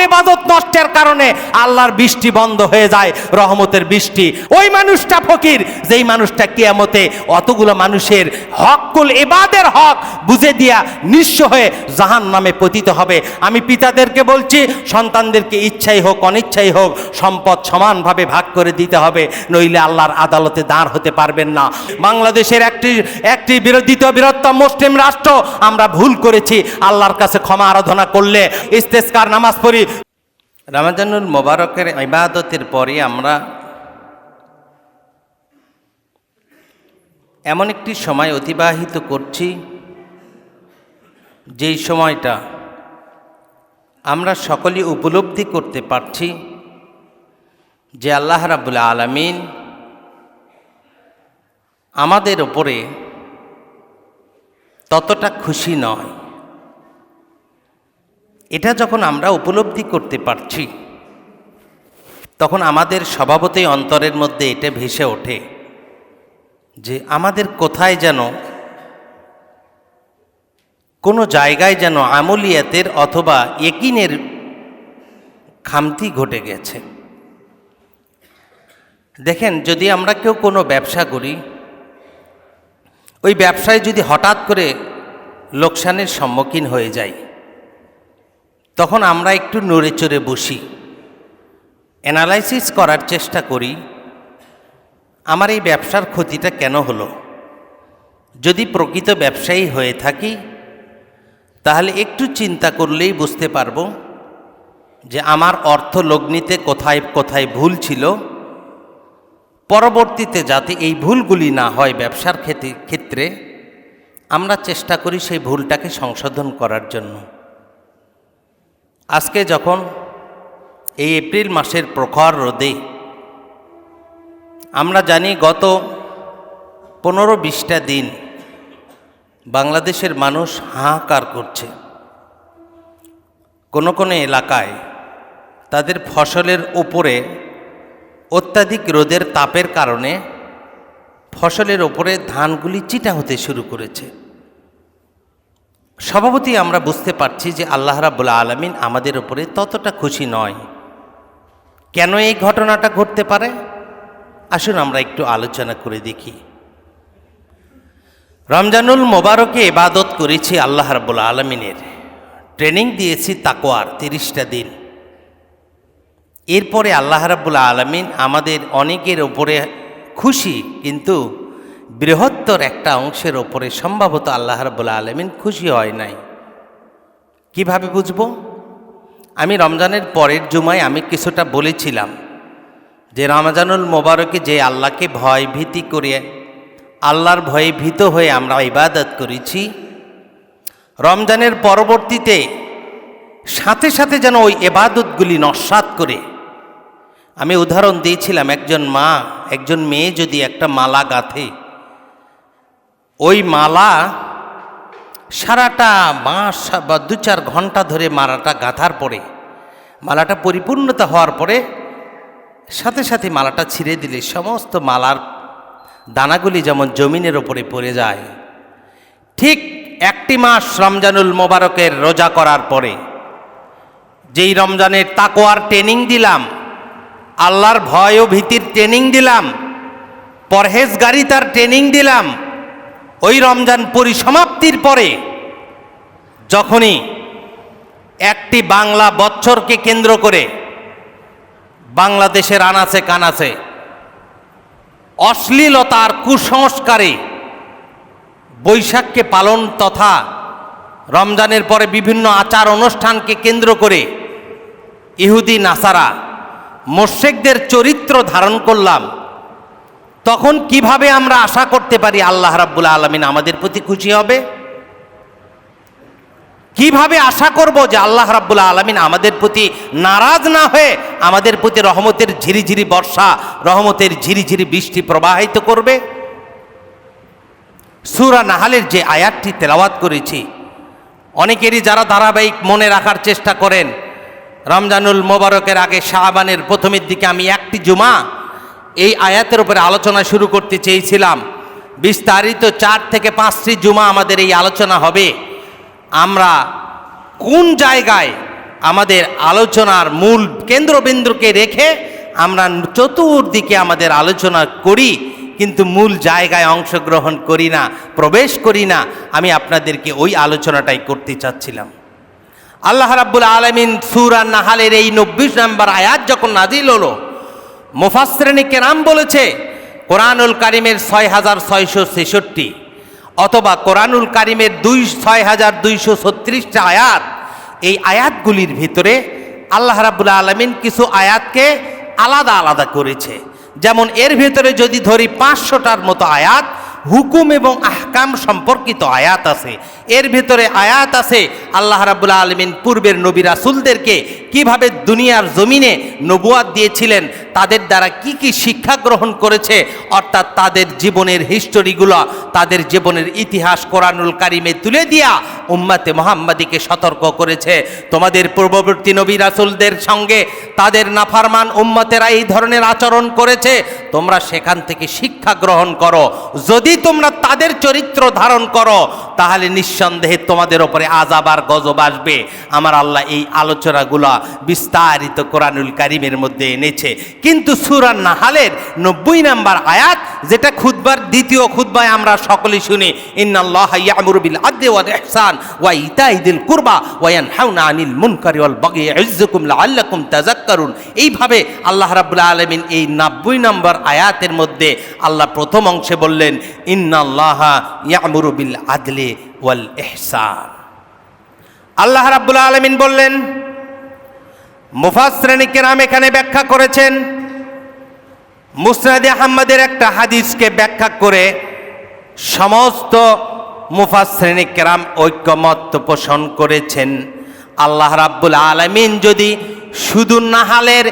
ইবাদত নষ্টের কারণে আল্লাহর বৃষ্টি বন্ধ হয়ে যায়, রহমতের বৃষ্টি। ওই মানুষটা ফকির যেই মানুষটা কিয়ামতে অতগুলো মানুষের হকুল ইবাদের হক বুঝে দিয়া নিঃস্ব হয়ে জাহান্নামে পতিত হবে। আমি পিতাদেরকে বলছি, সন্তানদেরকে ইচ্ছাই হোক অনিচ্ছাই হোক সম্পদ সমানভাবে ভাগ করে দিতে হবে, নইলে আল্লাহর আদালতে দাঁড় হতে পারবেন না। বাংলাদেশের একটি দ্বিতীয় বৃহত্তম মুসলিম রাষ্ট্র, আমরা ভুল করেছি, আল্লাহর কাছে ক্ষমা আরাধনা করলে ইস্তেসকার নামাজ পড়ি। রমজানুল মোবারকের ইবাদতের পরে আমরা এমন একটি সময় অতিবাহিত করছি, যেই সময়টা আমরা সকলেই উপলব্ধি করতে পারছি যে আল্লাহ রাব্বুল আলামিন আমাদের ওপরে ততটা খুশি নয়। এটা যখন আমরা উপলব্ধি করতে পারছি, তখন আমাদের স্বভাবতই অন্তরের মধ্যে এটা ভেসে ওঠে যে আমাদের কোথায় যেন কোনো জায়গায় যেন আমলিয়াতের অথবা ইয়াকিনের খামতি ঘটে গেছে। দেখেন, যদি আমরা কেউ কোনো ব্যবসা করি, ওই ব্যবসায় যদি হঠাৎ করে লোকসানের সম্মুখীন হয়ে যাই, তখন আমরা একটু নড়ে চড়ে বসি, অ্যানালাইসিস করার চেষ্টা করি আমার এই ব্যবসার ক্ষতিটা কেন হলো। যদি প্রকৃত ব্যবসায়ী হয়ে থাকি, তাহলে একটু চিন্তা করলেই বুঝতে পারবো যে আমার অর্থ লগ্নিতে কোথায় কোথায় ভুল ছিল, পরবর্তীতে যাতে এই ভুলগুলি না হয় ব্যবসার ক্ষেত্রে আমরা চেষ্টা করি সেই ভুলটাকে সংশোধন করার জন্য। আজকে যখন এই এপ্রিল মাসের প্রখর রোদে আমরা জানি গত 15-20টা দিন বাংলাদেশের মানুষ হাহাকার করছে। কোনো কোনো এলাকায় তাদের ফসলের উপরে অত্যাধিক রোদের তাপের কারণে ফসলের ওপরে ধানগুলি চিটা হতে শুরু করেছে। স্বভাবতই আমরা বুঝতে পারছি যে আল্লাহ রাব্বুল আলামিন আমাদের উপরে ততটা খুশি নয়। কেন এই ঘটনাটা ঘটতে পারে, আসুন আমরা একটু আলোচনা করে দেখি। রমজানুল মোবারকে ইবাদত করেছি আল্লাহ রাব্বুল আলামিনের, ট্রেনিং দিয়েছি তাকওয়ার 30টা দিন। এরপরে আল্লাহ রাব্বুল আলামিন আমাদের অনেকের ওপরে খুশি, কিন্তু বৃহত্তর একটা অংশের ওপরে সম্ভবত আল্লাহ রাব্বুল আলামিন খুশি হয় নাই। কিভাবে বুঝবো? আমি রমজানের পরের জুমায় আমি কিছুটা বলেছিলাম যে রমজানুল মোবারকে যে আল্লাহকে ভয় ভীতি করে, আল্লাহর ভয়ে ভীত হয়ে আমরা ইবাদত করেছি, রমজানের পরবর্তীতে সাথে সাথে যেন ওই ইবাদতগুলি নস্যাৎ করে। আমি উদাহরণ দিয়েছিলাম, একজন মেয়ে যদি একটা মালা গাঁথে, ওই মালা সারাটা মাস বা 2-4 ঘন্টা ধরে মালাটা গাঁথার পরে, মালাটা পরিপূর্ণতা হওয়ার পরে সাথে সাথে মালাটা ছিঁড়ে দিলে সমস্ত মালার দানাগুলি যেমন জমিনের ওপরে পড়ে যায়, ঠিক 1টি মাস রমজানুল মোবারকের রোজা করার পরে, যেই রমজানের তাকওয়ার ট্রেনিং দিলাম, আল্লাহর ভয় ও ভীতির ট্রেনিং দিলাম, পরহেজগারিতার ট্রেনিং দিলাম, ওই রমজান পরিসমাপ্তির পরে যখনই একটি বাংলা বৎসরকে কেন্দ্র করে বাংলাদেশের আনাচে কানাচে অশ্লীলতার কুসংস্কারে বৈশাখকে পালন তথা রমজানের পরে বিভিন্ন আচার অনুষ্ঠানকে কেন্দ্র করে ইহুদি নাসারা মুশরিকদের চরিত্র ধারণ করলাম, তখন কিভাবে আমরা আশা করতে পারি আল্লাহ রাব্বুল আলামিন আমাদের প্রতি খুশি হবে? কিভাবে আশা করব যে আল্লাহ রাব্বুল আলামিন আমাদের প্রতি নারাজ না হয়ে আমাদের প্রতি রহমতের ঝিরিঝিরি বর্ষা, রহমতের ঝিরিঝিরি বৃষ্টি প্রবাহিত করবে? সূরা নাহালের যে আয়াতটি তেলাওয়াত করেছি, অনেকেরই যারা ধারাবাহিক মনে রাখার চেষ্টা করেন, রমজানুল মোবারকের আগে শাবানের প্রথমের দিকে আমি একটি জুমা এই আয়াতের উপরে আলোচনা শুরু করতে চেয়েছিলাম। বিস্তারিত 4 থেকে 5টি জুমা আমাদের এই আলোচনা হবে। আমরা কোন জায়গায় আমাদের আলোচনার মূল কেন্দ্রবিন্দুকে রেখে আমরা চতুর্দিকে আমাদের আলোচনা করি, কিন্তু মূল জায়গায় অংশগ্রহণ করি না, প্রবেশ করি না। আমি আপনাদেরকে ওই আলোচনাটাই করতে চাচ্ছিলাম। আল্লাহ রাব্বুল আলামিন সূরা নাহালের এই 90 নম্বর আয়াত যখন নাজিল হলো, মুফাসসিরিনে কেরাম বলেছে কোরআনুল কারীমের ৬৬৬৬ অথবা কোরআনুল কারীমের ৬২৩৬টা আয়াত, এই আয়াতগুলির ভিতরে আল্লাহ রাব্বুল আলামিন কিছু আয়াতকে আলাদা আলাদা করেছে। যেমন এর ভিতরে যদি ধরি 500টার মতো আয়াত হুকুম এবং আহকাম সম্পর্কিত আয়াত আছে। এর ভিতরে আয়াত আছে আল্লাহ রাব্বুল আলামিন পূর্বের নবী রাসূলদেরকে কিভাবে দুনিয়ার জমিনে নবুয়াত দিয়েছিলেন, তাদের দ্বারা কি কি শিক্ষা গ্রহণ করেছে, অর্থাৎ তাদের জীবনের হিস্টোরিগুলো, তাদের জীবনের ইতিহাস কোরআনুল কারীমে তুলে দিয়া উম্মতে মুহাম্মাদীকে সতর্ক করেছে, তোমাদের পূর্ববর্তী নবী রাসূলদের সঙ্গে তাদের নাফরমান উম্মতেরা এই ধরনের আচরণ করেছে, তোমরা সেখান থেকে শিক্ষা গ্রহণ করো। যদি তোমরা তাদের চরিত্র ধারণ করো তাহলে নিঃসন্দেহে তোমাদের ওপরে আযাব আর গজব আসবে। আমার আল্লাহ এই আলোচনাগুলো বিস্তারিত কোরআনুল কারীমের মধ্যে এনেছে। কিন্তু সূরা নাহালের 90 নম্বর আয়াত, যেটা খুতবার দ্বিতীয় খুতবায় আমরা সকলেই শুনি, ইন্নাল্লাহা ইয়া'মুরু বিল আদলি ওয়াল ইহসান ওয়া ইতাই যিল কুরবা ওয়া ইয়ানহাউনা আনিল মুনকারি ওয়াল বাগই ইয়া'ইযুকুম লাআল্লাকুম তাযাক্কারুন। এইভাবে আল্লাহ রাব্বুল আলামিন এই 90 নম্বর আয়াতের মধ্যে আল্লাহ প্রথম অংশে বললেন ইন্নাল্লাহা ইয়া'মুরু বিল আদলি ওয়াল ইহসান। আল্লাহ রাব্বুল আলামিন বললেন, মুফাসসিরিনে কেরাম এখানে ব্যাখ্যা করেছেন, মুসনাদে আহমদের একটা হাদিসকে ব্যাখ্যা করে সমস্ত মুফাসসিরিনে কেরাম ঐক্যমত পোষণ করেছেন। আল্লাহ রাব্বুল আলামিন যদি শুধু নাহালের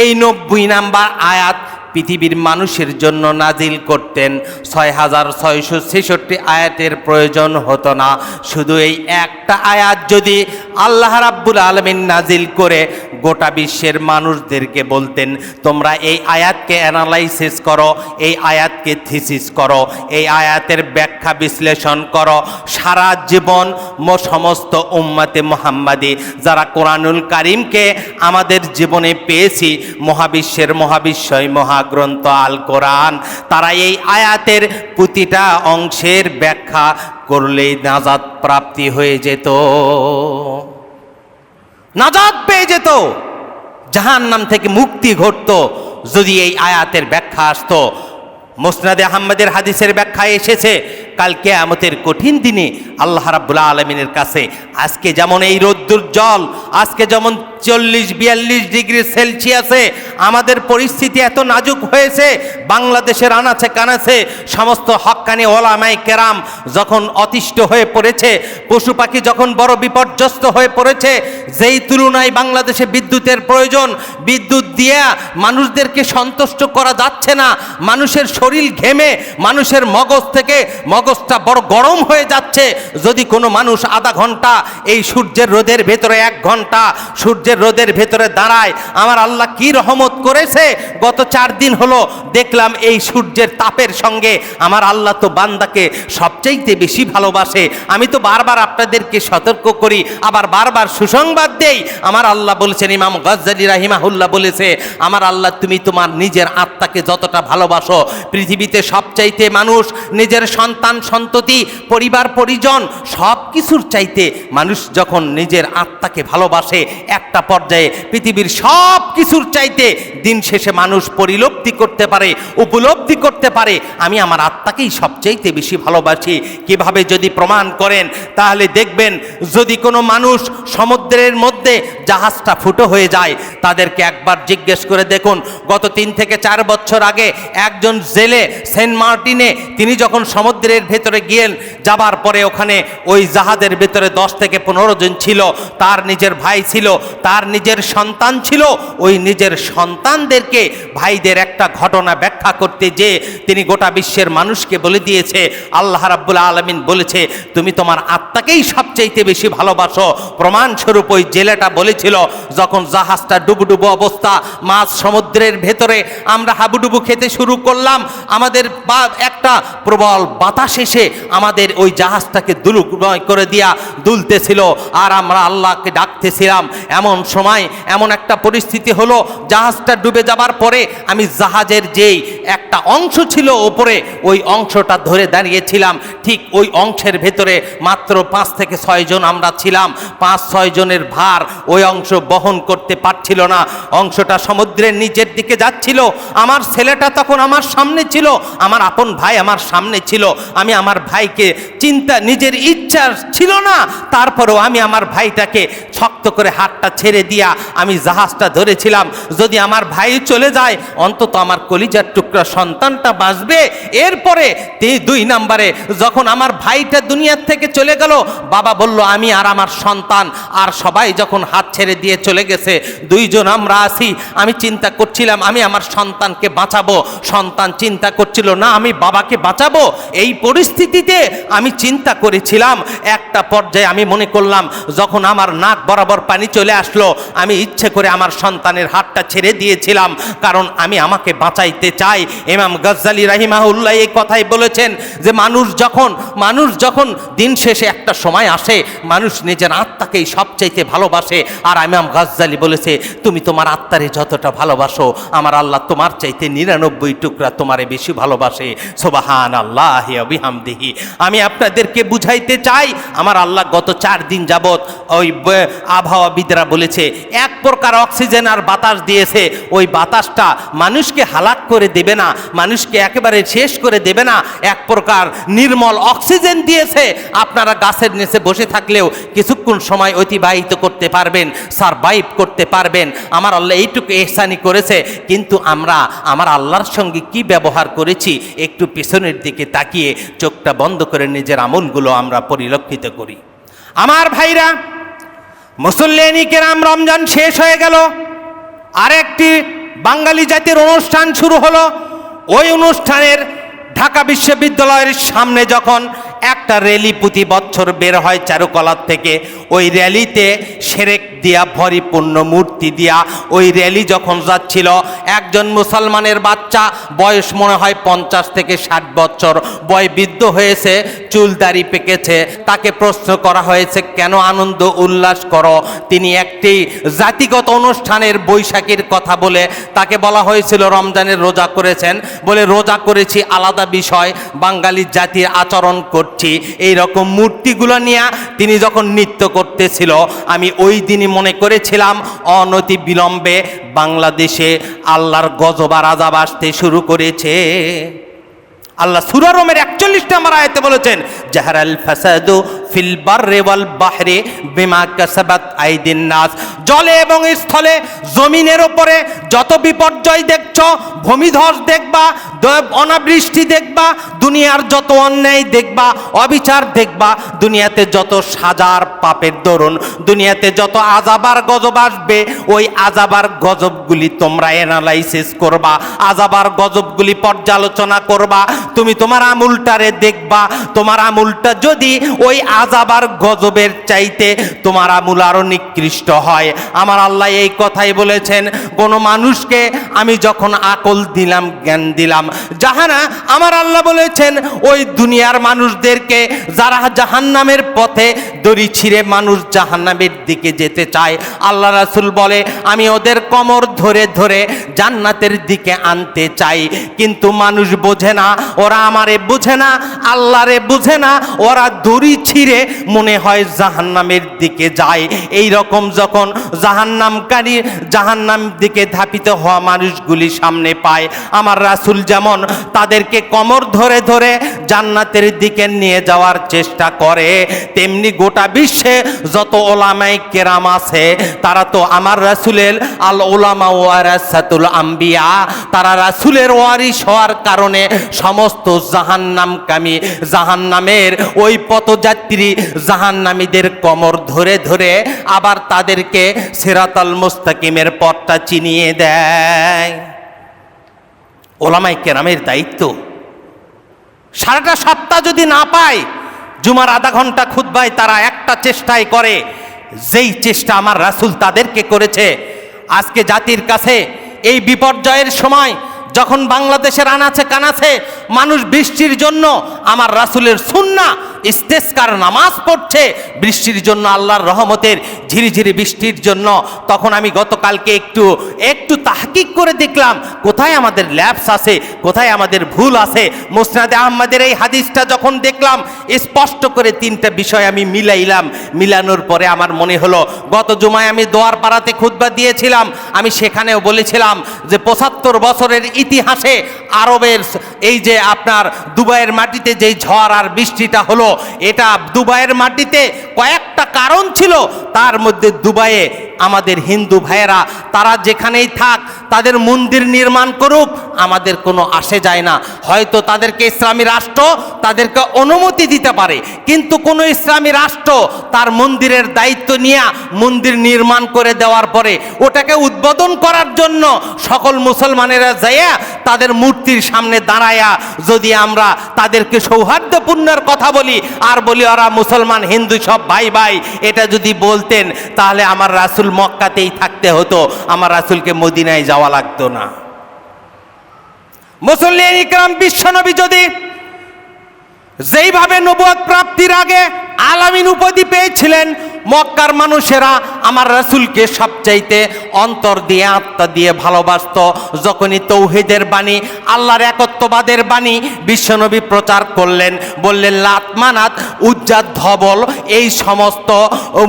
এই 90 নম্বর আয়াত পৃথিবীর মানুষের জন্য নাজিল করতেন, ৬৬৬৬ আয়াতের প্রয়োজন হতো না। শুধু এই একটা আয়াত যদি আল্লাহ রাব্বুল আলামিন নাজিল করে গোটা বিশ্বের মানুষদেরকে বলতেন, তোমরা এই আয়াতকে অ্যানালাইসিস করো, এই আয়াতকে থিসিস করো, এই আয়াতের ব্যাখ্যা বিশ্লেষণ করো, সারা জীবন সমস্ত উম্মতে মুহাম্মাদি যারা কোরআনুল কারীমকে আমাদের জীবনে পেয়েছি, মহাবিশ্বের মহাবিশ্বয় মহাগ্রন্থ আল কোরআন, তারা এই আয়াতের প্রতিটা অংশের ব্যাখ্যা করলেই নাজাত প্রাপ্তি হয়ে যেত, নাজাত পেয়ে যেত, জাহান্নাম থেকে মুক্তি ঘটতো যদি এই আয়াতের ব্যাখ্যা আসতো। মুসনাদে আহমদের হাদিসের ব্যাখ্যা এসেছে, কাল কিয়ামতের কঠিন দিনে আল্লাহ রাব্বুল আলামিনের কাছে আজকে যেমন এই রোদ্দুর জল, আজকে যেমন 40-42 ডিগ্রি সেলসিয়াসে আমাদের পরিস্থিতি এত নাজুক হয়েছে, বাংলাদেশের আনাচে কানাচে সমস্ত হক্কানি ওলামায়ে কেরাম যখন অতিষ্ঠ হয়ে পড়েছে, পশু পাখি যখন বড় বিপর্যস্ত হয়ে পড়েছে, যেই তুলনায় বাংলাদেশে বিদ্যুতের প্রয়োজন, বিদ্যুৎ দিয়ে মানুষদেরকে সন্তুষ্ট করা যাচ্ছে না, মানুষের শরীর ঘেমে মানুষের মগজ থেকে মগজটা বড় গরম হয়ে যাচ্ছে। যদি কোনো মানুষ আধা ঘন্টা এই সূর্যের রোদের ভেতরে, 1 ঘন্টা সূর্যের রোদের ভেতরে দাঁড়ায়, আমার আল্লাহ কি রহমত করেছে। গত 4 দিন হলো দেখলাম এই সূর্যের তাপের সঙ্গে আমার আল্লাহ তো বান্দাকে সবচাইতে বেশি ভালোবাসে। আমি তো বারবার আপনাদেরকে সতর্ক করি, আবার বারবার সুসংবাদ দেই। আমার আল্লাহ বলেছেন, ইমাম গাজ্জালী রাহিমাহুল্লাহ বলেছে, আমার আল্লাহ তুমি তোমার নিজের আত্মাকে যতটা ভালোবাসো, পৃথিবীতে সবচাইতে মানুষ নিজের সন্তান সন্ততি পরিবার পরিজন সব কিছুর চাইতে মানুষ যখন নিজের আত্মাকে ভালোবাসে, একটা পর্যায়ে পৃথিবীর সব কিছুর চাইতে দিন শেষে মানুষ পরিলব্ধি করতে পারে, উপলব্ধি করতে পারে, আমি আমার আত্মাকেই সবচাইতে বেশি ভালোবাসি। কিভাবে যদি প্রমাণ করেন তাহলে দেখবেন, যদি কোনো মানুষ সমুদ্রের মধ্যে জাহাজটা ফুটো হয়ে যায়, তাদেরকে একবার জিজ্ঞেস করে দেখুন, গত 3 থেকে 4 বছর আগে একজন জেলে সেন্ট মার্টিনে তিনি যখন সমুদ্রের ভেতরে গিয়েন, যাবার পরে ওখানে ওই জাহাজের ভেতরে 10 থেকে 15 জন ছিল, তার নিজের ভাই ছিল, তার নিজের সন্তান ছিল। ওই নিজের সন্তানদেরকে ভাইদের একটা ঘটনা ব্যাখ্যা করতে যে তিনি গোটা বিশ্বের মানুষকে বলে দিয়েছে, আল্লাহ রাব্বুল আলামিন বলেছে তুমি তোমার আত্মাকেই সবচাইতে বেশি ভালোবাসো। প্রমাণস্বরূপ ওই জেলেটা বলেছিল, যখন জাহাজটা ডুবুডুবু অবস্থা, মাছ সমুদ্রের ভেতরে আমরা হাবুডুবু খেতে শুরু করলাম, আমাদের একটা প্রবল বাতাস এসে আমাদের ওই জাহাজটাকে দুলুময় করে দিয়া দুলতেছিল, আর আমরা আল্লাহকে ডাকতেছিলাম। এমন সময় এমন একটা পরিস্থিতি হলো, জাহাজটা ডুবে যাবার পরে আমি জাহাজের যেই একটা অংশ ছিল ওপরে, ওই অংশটা ধরে দাঁড়িয়েছিলাম। ঠিক ওই অংশের ভেতরে মাত্র 5 থেকে 6 জন আমরা ছিলাম। 5-6 জনের ভার ওই অংশ বহন করতে পারছিল না। অংশটা সমুদ্রের নিচের দিকে যাচ্ছিল। আমার ছেলেটা তখন আমার সামনে ছিল, আমার আপন ভাই আমার সামনে ছিল। আমি আমার ভাইকে চিন্তা, নিজের ইচ্ছা ছিল না, তারপরেও আমি আমার ভাইটাকে শক্ত করে হাতটা ছেড়ে দিয়া আমি জাহাজটা ধরেছিলাম। যদি আমার ভাই চলে যায়, অন্তত আমার কলিজার টুকরা সন্তানটা বাঁচবে। এরপরে 2 নম্বরে যখন আমার ভাইটা দুনিয়ার থেকে চলে গেল, বাবা বলল আমি আর আমার সন্তান, আর সবাই যখন হাত ছেড়ে দিয়ে চলে গেছে, 2 জন আমরা আছি। আমি চিন্তা করছিলাম আমি আমার সন্তানকে বাঁচাবো, সন্তান চিন্তা করছিল না আমি বাবাকে বাঁচাবো। এই পরিস্থিতিতে আমি চিন্তা করেছিলাম। একটা পর্যায়ে আমি মনে করলাম, যখন আমার নাক বরাবর পানি চলে আসলো, আমি ইচ্ছে করে আমার সন্তানের হাতটা ছেড়ে দিয়েছিলাম, কারণ আমি আমাকে বাঁচাইতে চাই। ইমাম গজ্জালী রাহিমাহুল্লাহ এই কথাই বলেছেন যে মানুষ যখন দিন শেষে একটা সময় আসে, মানুষ নিজের আত্মাকেই সবচাইতে ভালোবাসে। আর ইমাম গজ্জালী বলেছে, তুমি তোমার আত্মারে যতটা ভালোবাসো, আমার আল্লাহ তোমার চাইতে 99 টুকরা তোমারে বেশি ভালোবাসে। সুবহানাল্লাহি ওয়া বিহামদিহি। আমি আপনাদেরকে বুঝাইতে চাই, আমার আল্লাহ গত 4 দিন যাবত ওই আবহাওয়াবিদরা বলেছে 1 প্রকার অক্সিজেন আর বাতাস দিয়েছে। ওই বাতাসটা মানুষকে হালাক করে দেবে না, মানুষকে একেবারে শেষ করে দেবে না। 1 প্রকার নির্মল অক্সিজেন দিয়েছে। আপনারা গাছের নিচে বসে থাকলেও কিছুক্ষণ সময় অতিবাহিত করতে পারবেন, সারভাইভ করতে পারবেন। আমার আল্লাহ এইটুকু ইহসানি করেছে। কিন্তু আমরা আমার আল্লাহর সঙ্গে কি ব্যবহার করেছি, একটু পিছনের দিকে তাকিয়ে চোখটা বন্ধ করে নিজের আমলগুলো আমরা পরিলক্ষিত করি। আমার ভাইরা, মুসল্লিয়ানি কেরাম, রমজান শেষ হয়ে গেল, আরেকটি বাঙালি জাতির অনুষ্ঠান শুরু হলো। ওই অনুষ্ঠানের ঢাকা বিশ্ববিদ্যালয়ের সামনে যখন একটা র্যালি প্রতি বছর বের হয় চারুকলার থেকে, ওই র্যালিতে শিরক দিয়া পরিপূর্ণ মূর্তি দিয়া ওই র্যালি যখন যাচ্ছিল, একজন মুসলমানের বাচ্চা, বয়স মনে হয় 50 থেকে 60 বছর, বয়বৃদ্ধ হয়েছে, চুল দাড়ি পেকেছে। তাকে প্রশ্ন করা হয়েছে, কেন আনন্দ উল্লাস করো? তিনি একটি জাতিগত অনুষ্ঠানের বৈশাখীর কথা বলে তাকে বলা হয়েছিল রমজানের রোজা করেছেন, বলে রোজা করেছি আলাদা বিষয়, বাঙালি জাতির আচরণ করছি। এই রকম মূর্তিগুলো নিয়ে তিনি যখন নৃত্য করতেছিল, আমি ওই দিনই মনে করেছিলাম অনতি বিলম্বে বাংলাদেশে আল্লাহর গজব আর আযাব আসতে শুরু করেছে। আল্লাহ সূরা রোমের 41 নম্বর আয়াতে বলেছেন, জাহারাল ফাসাদু ফিল বাররি ওয়াল বাহরি বিমা কাসাবাত আইদিন নাস। জলে এবং স্থলে, জমিনের উপরে যত বিপর্যয় দেখছো, ভূমিধস দেখবা, অনাবৃষ্টি দেখবা, দুনিয়ার যত অন্যায় দেখবা, অবিচার দেখবা, দুনিয়াতে যত সাজার পাপের দরুন, দুনিয়াতে যত আযাবার গজব আসবে, ওই আযাবার গজবগুলি তোমরা অ্যানালাইসিস করবা, আযাবার গজবগুলি পর্যালোচনা করবা। তুমি তোমার আমুলটারে দেখবা, তোমার আমুলটা যদি ওই আযাবার গজবের চাইতে তোমার আমুল আরো নিকৃষ্ট হয়। আমার আল্লাহ এই কথাই বলেছেন, কোন মানুষকে আমি যখন আকল দিলাম, জ্ঞান দিলাম, জাহানা, আমার আল্লাহ বলেছেন ওই দুনিয়ার মানুষদেরকে যারা জাহান্নামের পথে দড়ি ছিঁড়ে মানুষ জাহান্নামের দিকে যেতে চায়, আল্লাহ রাসূল বলে আমি ওদের কোমর ধরে ধরে জান্নাতের দিকে আনতে চাই। কিন্তু মানুষ বোঝে না, ওরা আমারে বুঝে না, আল্লাহরে বুঝে না, ওরা দড়ি ছিঁড়ে মনে হয় জাহান্নামের দিকে যায়। এই রকম যখন জাহান্নাম দিকে ধাপিত হওয়া মানুষগুলি সামনে পায়, আমার রাসূল যেমন তাদেরকে কোমর ধরে ধরে জান্নাতের দিকে নিয়ে যাওয়ার চেষ্টা করে, তেমনি গোটা বিশ্বে যত ওলামায়ে কেরাম আছে, তারা তো আমার রাসূলের আল উলামা ওয়ারাসাতুল আম্বিয়া, তারা রাসূলের ওয়ারিস হওয়ার কারণে সমস্ত জাহান্নামকামী, জাহান্নামের ওই পথযাত্রী জাহান্নামীদের কোমর ধরে ধরে আবার তাদেরকে সিরাতাল মুস্তাকিমের পথটা চিনিয়ে দেয়। ওলামায়ে কেরামের দায়িত্ব। সারাটা সপ্তাহ যদি না পায়, জুমার আধা ঘন্টা খুতবায় তারা একটা চেষ্টাই করে, যেই চেষ্টা আমার রাসূল তাদেরকে করেছে। আজকে জাতির কাছে এই বিপর্যয়ের সময় যখন বাংলাদেশের আনাচে কানাচে মানুষ বৃষ্টির জন্য আমার রাসূলের সুন্নাহ ইস্তেসকার নামাজ পড়ছে, বৃষ্টির জন্য, আল্লাহর রহমতের ঝিরিঝিরি বৃষ্টির জন্য, তখন আমি গতকালকে একটু তাহকিক করে দেখলাম কোথায় আমাদের ল্যাপস আছে, কোথায় আমাদের ভুল আছে। মুসনাদে আহমদের এই হাদিসটা যখন দেখলাম স্পষ্ট করে তিনটা বিষয় আমি মিলাইলাম। মিলানোর পরে আমার মনে হলো গত জুমায় আমি দোয়ার পাড়াতে খুতবা দিয়েছিলাম, আমি সেখানেও বলেছিলাম যে ৭৫ বছরের ইতিহাসে আরবের এই যে আপনার দুবাইয়ের মাটিতে যেই ঝড় আর বৃষ্টিটা হলো, এটা দুবাইয়ের মাটিতে কয়েকটা কারণ ছিল। তার মধ্যে দুবাইয়ে আমাদের হিন্দু ভাইয়েরা তারা যেখানেই থাক তাদের মন্দির নির্মাণ করুক, আমাদের কোনো আসে যায় না। হয়তো তাদেরকে ইসলামী রাষ্ট্র তাদেরকে অনুমতি দিতে পারে, কিন্তু কোনো ইসলামী রাষ্ট্র তার মন্দিরের দায়িত্ব নিয়ে মন্দির নির্মাণ করে দেওয়ার পরে ওটাকে উদ্বোধন করার জন্য সকল মুসলমানেরা যাইয়া তাদের মূর্তির সামনে দাঁড়ায়া যদি আমরা তাদেরকে সৌহার্দ্যপূর্ণের কথা বলি আর বলি ওরা মুসলমান হিন্দু সব ভাই ভাই, এটা যদি বলতেন তাহলে আমার রাসূল মক্কাতেই থাকতে হতো, আমার রাসূলকে মদিনায় যাওয়া লাগতো না। মুসল্লিয়ান ইকরাম, বিশ্বনবী যদি যেইভাবে নবুয়ত প্রাপ্তির আগে আলামিন উপাধি পেয়েছিলেন, মক্কার মানুষেরা আমার রাসূলকে সবচাইতে অন্তর দিয়ে আত্মা দিয়ে ভালোবাসত। যখনই তৌহিদের বাণী, আল্লাহর একত্ববাদের বাণী বিশ্বনবী প্রচার করলেন, বললেন লাত মানাত উজ্জাত ধবল এই সমস্ত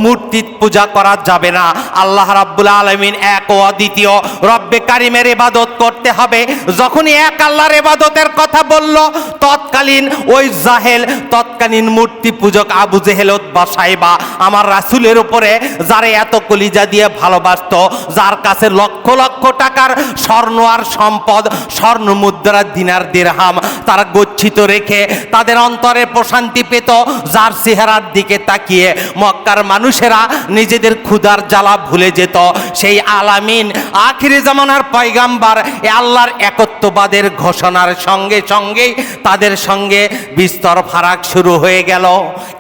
মূর্তি পূজা করা যাবে না, আল্লাহ রাব্বুল আলামিন এক ও অদ্বিতীয় রব্বে কারিমের ইবাদত করতে হবে। যখনই এক আল্লাহর ইবাদতের কথা বলল, তৎকালীন ওই জাহেল, তৎকালীন মূর্তি পূজক আবু জেহেল উতবা সাইবা আমার রাসূলের উপরে যারা এত কলিজা দিয়ে ভালোবাসত, যার কাছে লক্ষ লক্ষ টাকার স্বর্ণ আর সম্পদ, স্বর্ণ মুদ্রা, দিনার দিরহাম তারা গচ্ছিত রেখে তাদের অন্তরে প্রশান্তি পেত, যার চেহারার দিকে তাকিয়ে মক্কার মানুষেরা নিজেদের ক্ষুধার জ্বালা ভুলে যেত, সেই আলামিন আখিরি জামানার পয়গাম্বার এ আল্লাহর একত্ববাদের ঘোষণার সঙ্গে সঙ্গেই তাদের সঙ্গে বিস্তর ফারাক শুরু হয়ে গেল।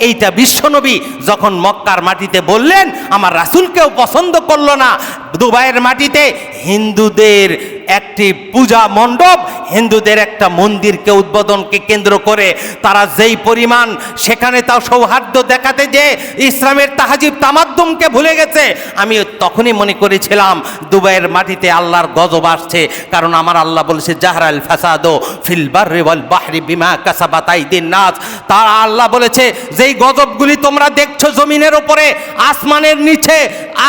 এইটা বিশ্বনবী যখন মক্কার মাটিতে বললেন, আমার রাসূলকেও পছন্দ করলো না। দুবাইয়ের মাটিতে হিন্দুদের একটি পূজা মণ্ডপ, হিন্দুদের একটা মন্দিরকে উদ্বোধনকে কেন্দ্র করে তারা যেই পরিমাণ সেখানে তাও সৌহার্দ্য দেখাতে যে ইসলামের তাহাজিব তামাদ্দুমকে ভুলে গেছে, আমি তখনই মনে করেছিলাম দুবাইয়ের মাটিতে আল্লাহর গজব আসছে। কারণ আমার আল্লাহ বলেছে জাহরাল ফাসাদু ফিল বাররি ওয়াল বাহরি বিমা কাসাবাত আইদিন নাস। তারা আল্লাহ বলেছে যেই গজবগুলি তোমরা দেখছো জমিনের উপরে, আসমানের নিচে,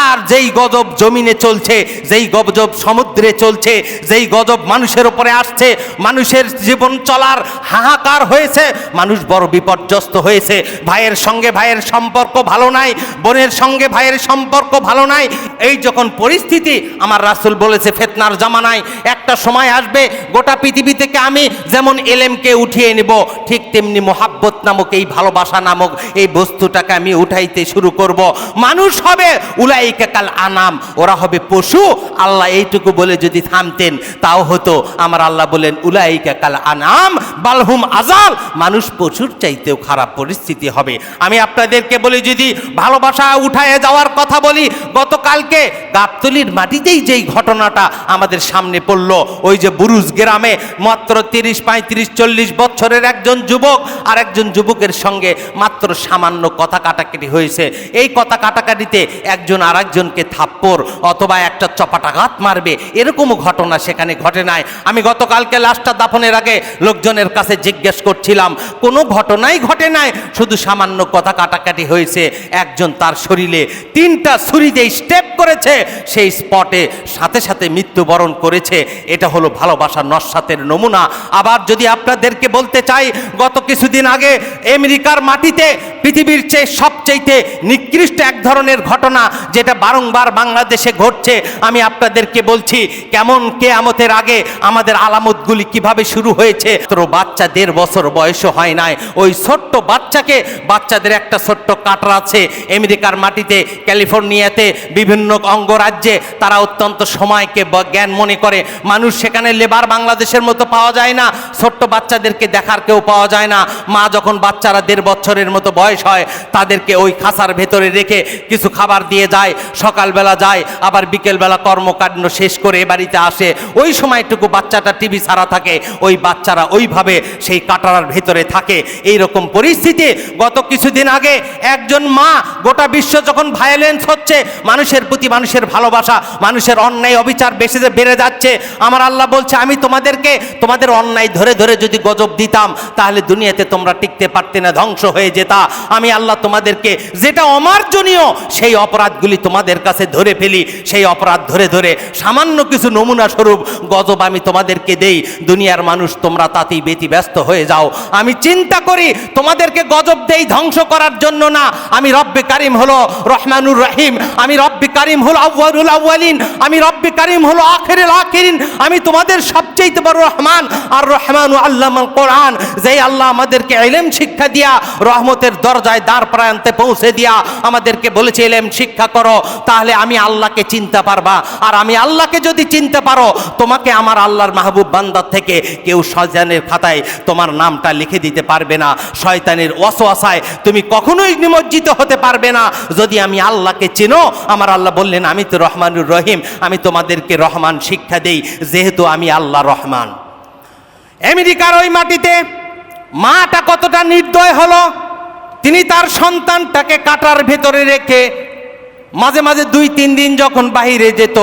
আর যেই গজব জমিনে চলছে, যেই গজব সমুদ্রে চলছে, যেই গজব মানুষের উপরে আসছে, মানুষের জীবন চলার হাহাকার হয়েছে, মানুষ বড় বিপর্যস্ত হয়েছে। ভাইয়ের সঙ্গে ভাইয়ের সম্পর্ক ভালো নাই, বোনের সঙ্গে ভাইয়ের সম্পর্ক ভালো নাই। এই যখন পরিস্থিতি, আমার রাসূল বলেছে ফিতনার জামানায় একটা সময় আসবে গোটা পৃথিবী থেকে আমি যেমন এলেমকে উঠিয়ে নেব, ঠিক তেমনি মোহাব্বত নামক এই ভালোবাসা নামক এই বস্তুটাকে আমি উঠাইতে শুরু করব। মানুষ হবে উলাইকা কাল আনাম, ওরা হবে পশু। আল্লাহ এইটুকু বলে যদি থামতেন তাও হতো। আমার আল্লাহ বলেন উলাইকা কাল আনাম বালহুম আজাল, মানুষ পশুর চাইতেও খারাপ পরিস্থিতি হবে। আমি আপনাদেরকে বলি, যদি ভালোবাসা উঠায় যাওয়ার কথা বলি, গতকালকে গাবতলীর মাটিতেই যেই ঘটনাটা আমাদের সামনে পড়ল, ওই যে বুরুজ গ্রামে মাত্র 30-35-40 বছরের একজন যুবক আর একজন যুবকের সঙ্গে মাত্র সামান্য কথা কাটাকাটি হয়েছে। এই কথা কাটাকাটিতে একজন আর একজনকে থাপ্পড় অথবা একটা চপাটাঘাত মারবে, এরকমও ঘটনা সেখানে ঘটে নাই। আমি গতকালকে লাশটা দাফনের আগে লোকজনের কাছে জিজ্ঞেস করছিলাম, কোনো ঘটনাই ঘটে নাই, শুধু সামান্য কথা কাটাকাটি হয়েছে। একজন তার শরীরে 3টা ছুরি দিয়ে স্টেপ করেছে, সেই স্পটে সাথে সাথে মৃত্যুবরণ করেছে। এটা হলো ভালোবাসার নস্যাতের নমুনা। আবার যদি আপনাদেরকে বলতে চাই, গত কিছুদিন আগে আমেরিকার মাটিতে পৃথিবীর চেয়ে সবচেয়ে নিকৃষ্ট এক ধরনের ঘটনা যেটা বারংবার বাংলাদেশে ঘটছে, আমি আপনাদেরকে বলছি কেমন কিয়ামতের আগে আমাদের আলামতগুলি কিভাবে শুরু হয়েছে। বাচ্চা 1.5 বছর বয়সও হয় নাই, ওই ছোট্ট বাচ্চাকে, বাচ্চাদের একটা ছোট্ট কাটার আছে আমেরিকার মাটিতে, ক্যালিফোর্নিয়াতে, বিভিন্ন অঙ্গরাজ্যে তারা অত্যন্ত সময়কে জ্ঞান মনে করে মানুষ সেখানে লেবার বাংলাদেশের মতো পাওয়া যায় না, ছোট্ট বাচ্চাদেরকে দেখার কেউ পাওয়া যায় না। মা যখন বাচ্চারা 1.5 বছরের মতো বয়স হয় তাদেরকে ওই খাঁচার ভেতরে রেখে কিছু খাবার দিয়ে যায়, সকালবেলা যায়, আবার বিকেলবেলা কর্মকাণ্ড শেষ করে বাড়িতে আসে। ওই সময়টুকু বাচ্চাটা টিভি ছাড়া থাকে, ওই বাচ্চারা ওইভাবে সেই কাটারার ভেতরে থাকে। এই রকম পরিস্থিতি গত কিছুদিন আগে একজন মা, গোটা বিশ্ব যখন ভায়োলেন্স হচ্ছে, মানুষের প্রতি মানুষের ভালোবাসা, মানুষের অন্যায় অবিচার বেড়ে যাচ্ছে, আমার আল্লাহ বলছে আমি তোমাদেরকে তোমাদের অন্যায় ধরে ধরে যদি গজব দিতাম তাহলে দুনিয়াতে তোমরা টিকতে পারতে না, ধ্বংস হয়ে যেতা। আমি আল্লাহ তোমাদেরকে যেটা অমার্জনীয় সেই অপরাধগুলি তোমাদের কাছে ধরে ফেলি, সেই অপরাধ ধরে ধরে সামান্য কিছু নমুনা স্বরূপ গজব আমি তোমাদেরকে দেই। দুনিয়ার মানুষ তোমরা তাতেই ব্যতিব্যস্ত হয়ে যাও। আমি চিন্তা করি তোমাদেরকে গজব দেই ধ্বংস করার জন্য না। আমি রব্বে কারিম হলো রহমানুর রহিম, আমি রব্বে কারিম হলো আউয়ালুল আউয়ালিন, আমি রব্বে কারিম হলো আখিরুল আখিরিন। আমি তোমাদের সবচেয়ে বড় রহমান। আর রহমানু আল্লামাল কোরআন, যেই আল্লাহ আমাদেরকে ইলম শিক্ষা দিয়া রহমতের দরজায় দ্বার প্রান্তে পৌঁছে দিয়া আমাদেরকে বলেছে ইলম শিক্ষা করো, তাহলে আমি আল্লাহকে চিনতে পারবা। আর আমি আল্লাহকে যদি চিনতে পারো, তোমাকে আমার আল্লাহর মাহবুব বান্দার থেকে কেউ শয়তানের খাতায় তোমার নামটা লিখে দিতে পারবে না। শয়তানের ওয়াসওয়াসায় তুমি কখনোই নিমজ্জিত হতে পারবে না যদি আমি আল্লাহকে চিনো। আমার আল্লাহ বললেন আমি তো রহমানুর রহিম, আমি তোমাদেরকে রহমান শিক্ষা দেই, যেহেতু আমি আল্লাহ রহমান। আমেরিকার ওই মাটিতে মাটা কতটা নির্দয় হলো, তিনি তার সন্তানটাকে কাটার ভেতরে রেখে মাঝে মাঝে 2-3 দিন যখন বাহিরে যেত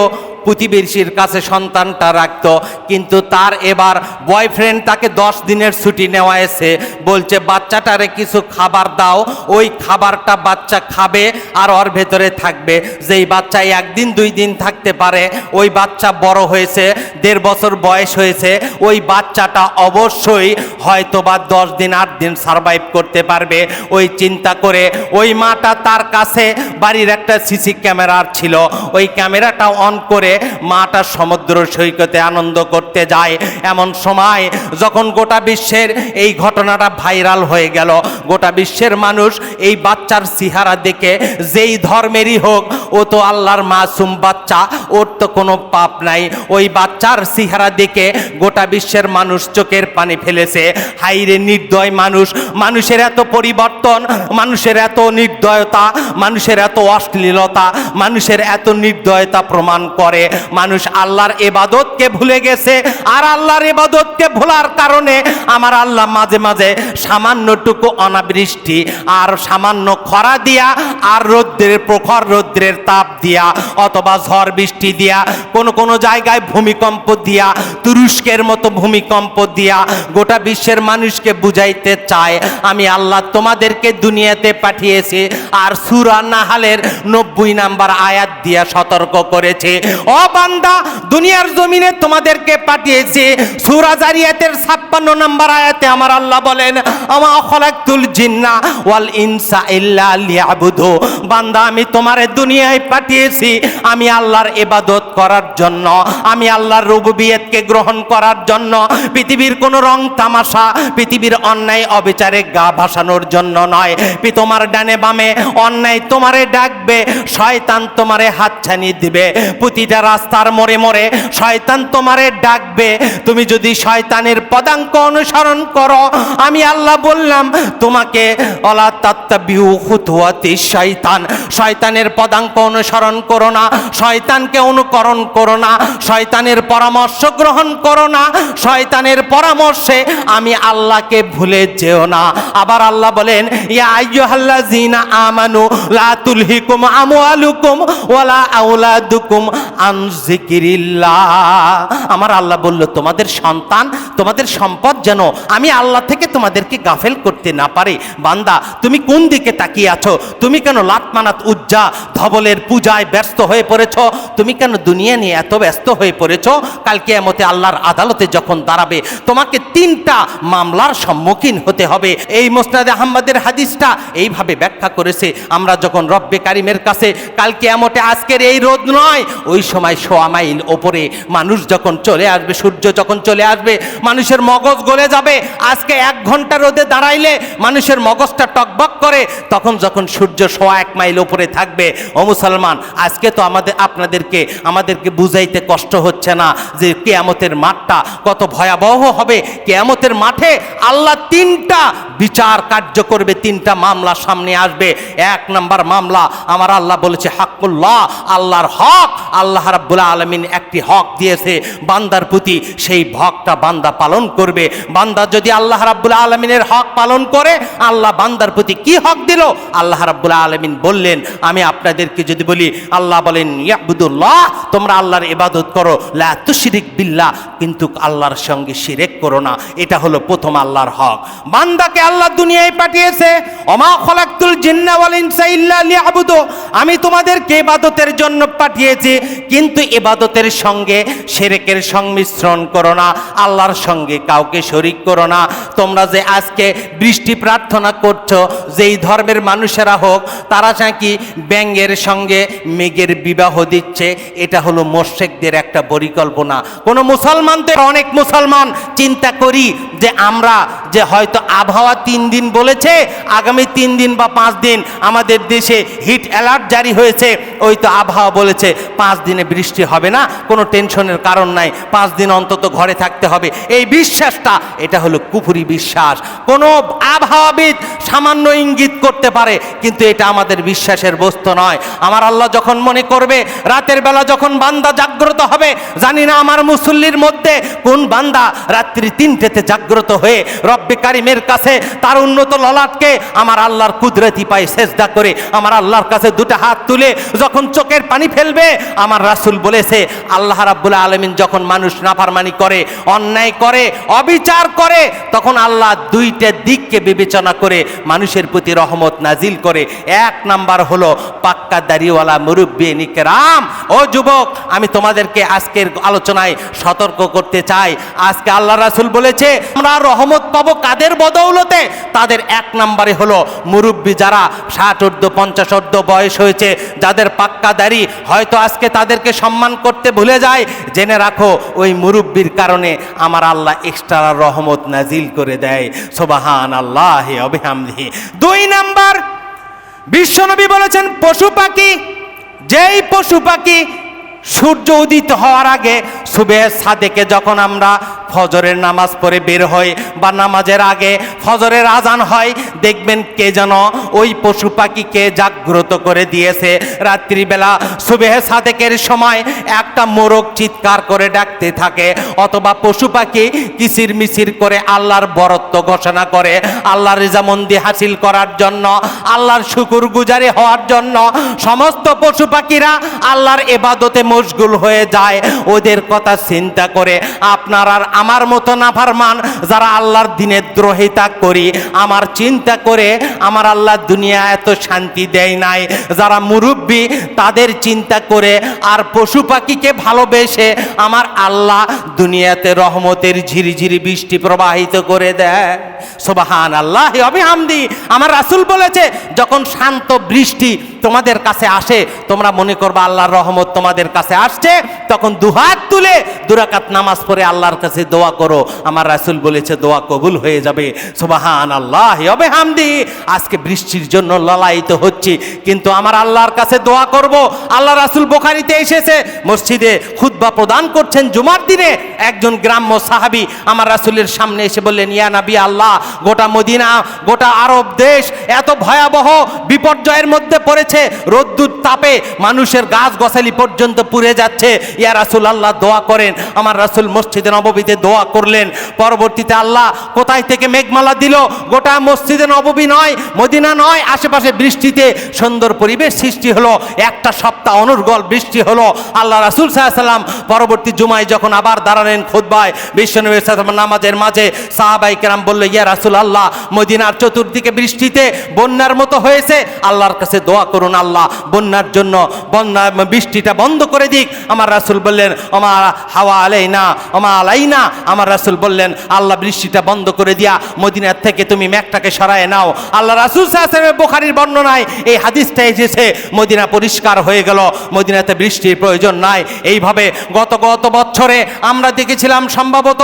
প্রতিবেশীর কাছে সন্তানটা রাখত, কিন্তু তার এবার বয়ফ্রেন্ড তাকে 10 দিনের ছুটি নেওয়াইছে, বলছে বাচ্চাটারে কিছু খাবার দাও, ওই খাবারটা বাচ্চা খাবে আর ওর ভেতরে থাকবে। যেই বাচ্চা 1 দিন 2 দিন থাকতে পারে, ওই বাচ্চা বড় হয়েছে, 1.5 বছর বয়স হয়েছে, ওই বাচ্চাটা অবশ্যই হয়তোবা 10 দিন 8 দিন সারভাইভ করতে পারবে। ওই চিন্তা করে ওই মাটা তার কাছে বাড়ির একটা সিসি ক্যামেরা ছিল, ওই ক্যামেরাটা অন করে মাটা সমুদ্র সৈকতে আনন্দ করতে যায়। এমন সময় যখন গোটা বিশ্বের এই ঘটনাটা ভাইরাল হয়ে গেল, গোটা বিশ্বের মানুষ এই বাচ্চার চেহারা দেখে, যেই ধর্মেরই হোক, ও তো আল্লাহর মাসুম বাচ্চা, ওর তো কোনো পাপ নাই, ওই বাচ্চার চেহারা দেখে গোটা বিশ্বের মানুষ চোখের পানি ফেলেছে। হাইরে নির্দয় মানুষ, মানুষের এত পরিবর্তন, মানুষের এত নির্দয়তা, মানুষের এত অশ্লীলতা, মানুষের এত নির্দয়তা প্রমাণ করে মানুষ আল্লাহর ইবাদতকে ভুলে গেছে। আর আল্লাহর ইবাদতকে ভোলার কারণে আমার আল্লাহ মাঝে মাঝে সামান্যটুকু অনাবৃষ্টি আর সামান্য খরা দিয়া আর রৌদ্রের প্রখর রৌদ্রের তাপ দিয়া অথবা ঝড় বৃষ্টি দিয়া কোন জায়গায় ভূমিকম্প দিয়া, তুরস্কের মতো ভূমিকম্প দিয়া গোটা বিশ্বের মানুষকে বুঝাইতে চায় আমি আল্লাহ তোমাদেরকে দুনিয়াতে পাঠিয়েছি। আর সূরা নাহালের 90 নম্বর আয়াত দিয়া সতর্ক করেছে, ও বান্দা দুনিয়ার জমিনে তোমাদেরকে পাঠিয়েছি। সূরা জারিয়াতের 56 নম্বর আয়াতে আমার আল্লাহ বলেন আমা খালাকতুল জিন্না ওয়াল ইনসা ইল্লা লিয়াবুদু, বান্দা আমি তোমারে দুনিয়ায় পাঠিয়েছি আমি আল্লাহর ইবাদত করার জন্য, আমি আল্লাহর রুবুবিয়তকে গ্রহণ করার জন্য, পৃথিবীর কোনো রং তামাশা, পৃথিবীর অন্যায় অবিচারে গা ভাসানোর জন্য নয়। তোমার ডানে বামে অন্যায় তোমারে ডাকবে, শয়তান তোমারে হাতছানি দিবে, প্রতিটা রাস্তার মোড়ে মোড়ে শয়তান তোমারে ডাকবে। তুমি যদি শয়তানের পদাঙ্ক অনুসরণ করো, আমি আল্লাহ বললাম তোমাকে ওয়ালা তাত্তাবিউ খুতুওয়াতিশ শয়তান, শয়তানের পদাঙ্ক অনুসরণ করো না, শয়তানকে অনুকরণ করো না, শয়তানের পরামর্শ গ্রহণ করো না, শয়তানের পরামর্শে আমি আল্লাহকে ভুলে যেও না। আবার আল্লাহ বলেন ইয়া আইয়ুহাল্লাযীনা আমানু লা তুলহিকুম আমওয়ালুকুম ওয়ালা আওলাদুকুম আন যিকিরিল্লাহ। আমার আল্লাহ বলল তোমাদের সন্তান, তোমাদের সম্পদ যেন আমি আল্লাহ থেকে তোমাদেরকে গাফেল করতে না পারে। বান্দা তুমি কোন দিকে তাকিয়ে আছো? তুমি কেন লাতমানাত উজ্জা ধবলের পূজায় ব্যস্ত হয়ে পড়েছো? তুমি কেন দুনিয়া নিয়ে এত ব্যস্ত হয়ে পড়েছো? কাল কিয়ামতে আল্লাহর আদালতে যখন দাঁড়াবে তোমাকে 3টা মামলার সম্মুখীন হতে হবে। এই মুসনাদে আহমদের হাদিসটা এইভাবে ব্যাখ্যা করেছে, আমরা যখন রব্বে কারিমের কাছে কাল কিয়ামতে আজকের এই রোদ নয়, ওই সময় সময় 1.25 মাইল ওপরে মানুষ যখন চলে আসবে, সূর্য যখন চলে আসবে, মানুষের মগজ গলে যাবে। আজকে 1 ঘন্টা রোদে দাঁড়াইলে মানুষের মগজটা টকবক করে, তখন যখন সূর্য 1.25 মাইল ওপরে থাকবে। ও মুসলমান, আজকে তো আমাদেরকে বুঝাইতে কষ্ট হচ্ছে না যে কিয়ামতের মাঠটা কত ভয়াবহ হবে। কিয়ামতের মাঠে আল্লাহ 3টা বিচার কার্য করবে, 3টা মামলা সামনে আসবে। 1 নাম্বার মামলা, আমার আল্লাহ বলেছে হাক্কুল্লাহ, আল্লাহর হক। আল্লাহ রাব্বুল আলামিন একটি হক দিয়েছে বান্দার প্রতি, সেই হকটা বান্দা পালন করবে। বান্দা যদি আল্লাহ রাব্বুল আলামিনের হক পালন করে, আল্লাহ বান্দার প্রতি কি হক দিল? আল্লাহ রাব্বুল আলামিন বললেন, আমি আপনাদেরকে যদি বলি, আল্লাহ বলেন ইয়াবুদুল্লাহ, তোমরা আল্লাহর ইবাদত করো, লা তুশরিক বিল্লাহ, কিন্তু আল্লাহর সঙ্গে শিরক করো না। এটা হলো প্রথম আল্লাহর হক। বান্দাকে আল্লাহ দুনিয়ায় পাঠিয়েছে, ওমা খলাকতুল জিন্না ওয়াল ইনসা ইল্লা লিয়াবুদু, আমি তোমাদেরকে ইবাদতের জন্য পাঠিয়েছি, কিন্তু ইবাদতের সঙ্গে শিরকের সংমিশ্রণ করো না, আল্লাহর সঙ্গে কাউকে শরীক করো না। তোমরা যে আজকে বৃষ্টি প্রার্থনা করছো, যেই ধর্মের মানুষেরা হোক, তারা নাকি ব্যাঙের সঙ্গে মেঘের বিবাহ দিচ্ছে, এটা হলো মুশরিকদের একটা পরিকল্পনা। কোনো মুসলমানদের, অনেক মুসলমান চিন্তা করি যে আমরা যে হয়তো আবহাওয়া 3 দিন বলেছে, আগামী 3 দিন বা 5 দিন আমাদের দেশে হিট অ্যালার্ট জারি হয়েছে, ওই তো আবহাওয়া বলেছে 5 দিনে বৃষ্টি হবে না, কোনো টেনশনের কারণ নাই, 5 দিন অন্তত ঘরে থাকতে হবে। এই বিশ্বাসটা, এটা হলো কুফরি বিশ্বাস। কোনো আবহাওয়াবিদ সামান্য ইঙ্গিত করতে পারে, কিন্তু এটা আমাদের বিশ্বাসের বস্তু নয়। আমার আল্লাহ যখন মনে করবে, রাতের বেলা যখন বান্দা জাগ্রত হবে, জানি না আমার মুসল্লির মধ্যে কোন বান্দা রাত্রি 3টেতে জাগ্রত হয়ে রব্বে কারিমের কাছে তার উন্নত ললাটকে আমার আল্লাহর কুদরতি পায়ে সেজদা করে আমার আল্লাহর কাছে 2টা হাত তুলে যখন চোখের পানি ফেলবে। আমার রাসূল বলেছে, আল্লাহ রাব্বুল আলামিন যখন মানুষ নাফরমানি করে, অন্যায় করে, অবিচার করে, তখন আল্লাহ 2টা দিককে বিবেচনা করে মানুষের প্রতি রহমত নাজিল করে। 1 নাম্বার হলো পাক্কা দাড়িওয়ালা মুরব্বি নিকরাম। ও যুবক, আমি তোমাদেরকে আজকের আলোচনায় সতর্ক করতে চাই। আজকে আল্লাহ রাসূল বলেছে, আমরা রহমত পাবো কাদের বদৌলতে? তাদের 1 নাম্বারে হলো মুরব্বি, যারা 60 ঊর্ধ্ব 50 ঊর্ধ্ব বয়স হয়েছে, যাদের পাক্কা দাড়ি। হয়তো আজকে তাদেরকে সম্মান করতে ভুলে যায়, জেনে রাখো ওই মুরব্বির কারণে আমার আল্লাহ এক্সট্রা রহমত নাজিল করে দেয়। সুবহানাল্লাহি ওয়া বিহামদিহি। 2 নাম্বার, বিশ্বনবী বলেছেন পশু পাখি, যেই পশু পাখি সূর্য উদিত হওয়ার আগে সুবহে সাদেকে যখন আমরা ফজরের নামাজ পড়ে বের হই বা নামাজের আগে ফজরের আজান হয়, দেখবেন কে যেন ওই পশু পাখিকে জাগ্রত করে দিয়েছে। রাত্রিবেলা সুবহে সাদেকের সময় একটা মোরগ চিৎকার করে ডাকতে থাকে, অথবা পশু পাখি কিচির মিচির করে আল্লাহর বরত্ব ঘোষণা করে, আল্লাহর রিজামন্দি হাসিল করার জন্য, আল্লাহর শুকুর গুজারি হওয়ার জন্য সমস্ত পশু পাখিরা আল্লাহর ইবাদতে মশগুল হয়ে যায়। ওদের কথা চিন্তা করে আপনার আর আমার মতো নাফরমান যারা আল্লাহর দিনের দ্রোহিতা করি, আমার চিন্তা করে আমার আল্লাহ দুনিয়া এত শান্তি দেয় নাই। যারা মুরব্বি তাদের চিন্তা করে আর পশু পাখিকে ভালোবেসে আমার আল্লাহ দুনিয়াতে রহমতের ঝিরিঝিরি বৃষ্টি প্রবাহিত করে দেয়। সুবহানাল্লাহি ওয়া বিহামদি। আমার রাসূল বলেছে, যখন শান্ত বৃষ্টি তোমাদের কাছে আসে, তোমরা মনে করবা আল্লাহর রহমত তোমাদের কাছে আসছে, তখন 2 হাত তুলে 2 রাকাত নামাজ পড়ে আল্লাহর কাছে দোয়া করো। আমার রাসূল বলেছে দোয়া কবুল হয়ে যাবে। সুবহানাল্লাহি ওয়া বিহামদি। আজকে বৃষ্টির জন্য লালায়িত হচ্ছি, কিন্তু আমার আল্লাহর কাছে দোয়া করব। আল্লাহ রাসূল বুখারীতে এসেছে, মসজিদে খুতবা প্রদান করছেন জুমার দিনে, একজন গ্রাম্য সাহাবী আমার রাসূলের সামনে এসে বললেন, ইয়া নবী আল্লাহ, গোটা মদিনা, গোটা আরব দেশ এত ভয়াবহ বিপর্যয়ের মধ্যে পড়েছে, রোদ্দুর তাপে মানুষের গাছ গছালি পর্যন্ত পুড়ে যাচ্ছে, ইয়া রাসূলুল্লাহ দোয়া করেন। আমার রাসূল মসজিদে নববীতে দোয়া করলেন। পরবর্তীতে আল্লাহ কোথায় থেকে মেঘমালা দিল, গোটা মসজিদে নববী নয়, মদিনা নয়, আশেপাশে বৃষ্টিতে সুন্দর পরিবেশ সৃষ্টি হলো। 1টা সপ্তাহ অনর্গল বৃষ্টি হলো। আল্লাহ রাসূল সাল্লাল্লাহু আলাইহি সাল্লাম পরবর্তী জুমায় যখন আবার দাঁড়ালেন খুতবায়, বিশ্বনবী সাল্লাল্লাহু আলাইহি ওয়াসাল্লাম নামাজের মাঝে, সাহাবায়ে কেরাম বলল, ইয়া রাসূলুল্লাহ, মদিনার চতুর্দিকে বৃষ্টিতে বন্যার মতো হয়েছে, আল্লাহর কাছে দোয়া করুন। করুন আল্লাহ বন্যার জন্য, বন্যা বৃষ্টিটা বন্ধ করে দিক। আমার রাসূল বললেন ওমা হাওয়া আলাইনা ওমা আলাইনা, আমার রাসূল বললেন আল্লাহ বৃষ্টিটা বন্ধ করে দিয়া মদিনার থেকে তুমি মেঘটাকে সরায় নাও। আল্লাহ রাসূল সাল্লাল্লাহু আলাইহি ওয়াসাল্লামের বুখারীর বর্ণনায় এই হাদিসটা এসেছে, মদিনা পরিষ্কার হয়ে গেল, মদিনাতে বৃষ্টির প্রয়োজন নাই। এইভাবে গত বছরে আমরা দেখেছিলাম সম্ভবত